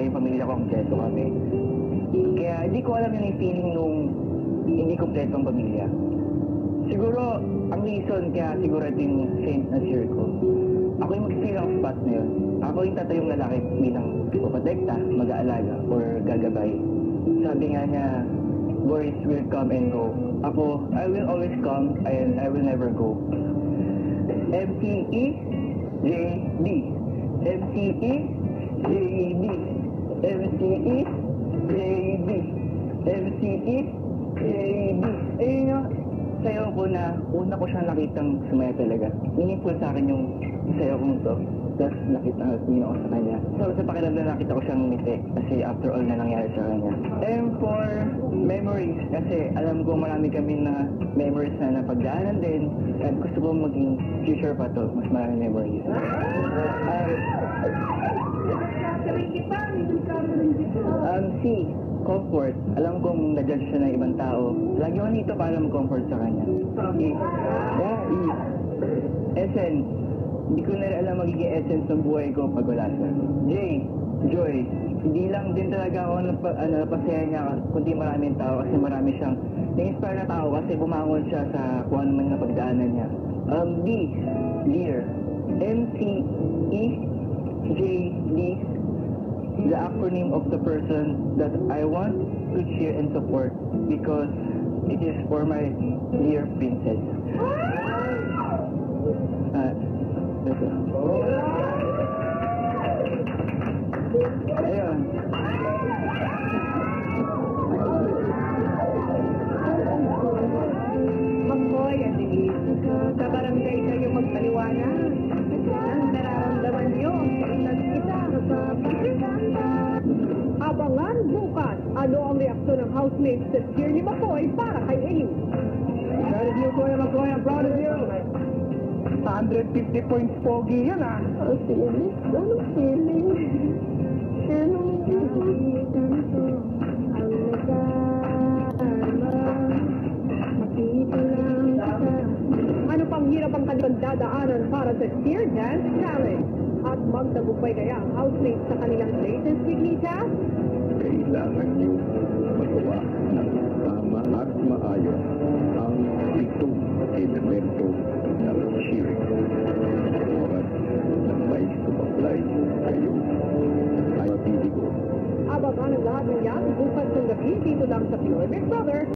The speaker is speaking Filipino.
yung pamilya ko, kompleto kami. Kaya hindi ko alam yung feeling nung hindi kompletong pamilya. Siguro, ang reason kaya siguro ito yung Saint na circle. Ako yung mag-feel ang spot na yun. Ako yung tatayong lalaki bilang pupatekta, mag-aalaga, or gagabay. Sabi nga niya, boys will come and go. Ako, I will always come and I will never go. MCE-JD. MCE-JD. MCE-JD. MCE-JD. Ayun yung sayo ko na una ko siyang nakitang sumaya talaga. Meaningful sa akin yung sayo kong to. Tapos nakita ko sa kanya. So sa pakiramdam nakita ko siyang ngiti kasi after all na nangyari sa kanya. And for memories, kasi alam ko marami kami na memories na napagdaanan din at gusto ko maging future pa to, mas maraming memories. C, comfort. Alam kong na-judge siya ng ibang tao. Lagi ko nito para mag-comfort sa kanya. E, essence. Hindi ko na alam magiging essence ng buhay ko pag wala siya. J, joy. Hindi lang din talaga ako napasaya niya kundi maraming tao kasi marami siyang na-inspire na tao kasi bumangon siya sa kung ano man napagdaanan niya. D, dear. M-C-E-J-D. The acronym of the person that I want to cheer and support because it is for my dear princess. Ayun. Makoy, Adelis, sa barangay kayo magpaliwanag. Ang nararamdaman nyo, nagkita. Abangan bukas, ano ang reaksyon ng housemates sa cheer ni Makoy para kay Elise. Proud of you, Kuya Makoy. I'm proud of you. 150 points pogi yan, ah. Ang feeling? Anong feeling? Anong feeling? Ganito ang nagdarama. Makita lang kita. Ano pang hirap ang kanilang dadaanan para sa cheer dance challenge? At magtagumpay kaya ang housemates sa kanilang latest weekly task? Kailangan niyo magawa ng tama at maayos ang itong elemento ng cheering. Oras na may sumablay kayo ay mapili ko. Abangan ang lahat ng yan bukas ng gabi dito lang sa Pinoy Big Brother.